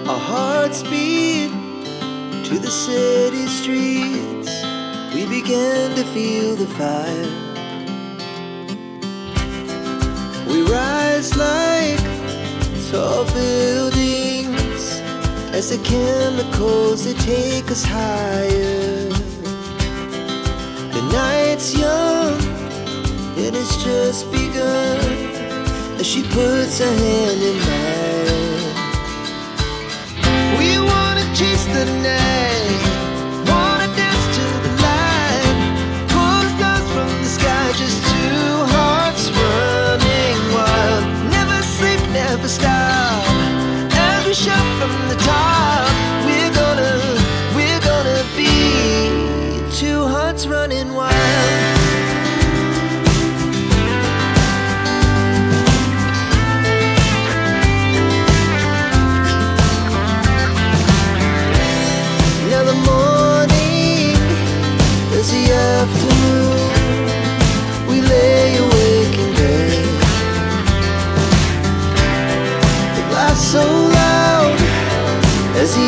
Our hearts beat to the city streets. We began to feel the fire. We rise like tall buildings as the chemicals they take us higher. The night's young, it has just begun as she puts her hand in mine. We wanna chase the night, wanna dance to the light, pull the stars from the sky, just two hearts running wild. Never sleep, never stop, as we shout from the top. We're gonna be two hearts running wild. Now the morning is the afternoon. We lay awake in bed. The laughs so loud as the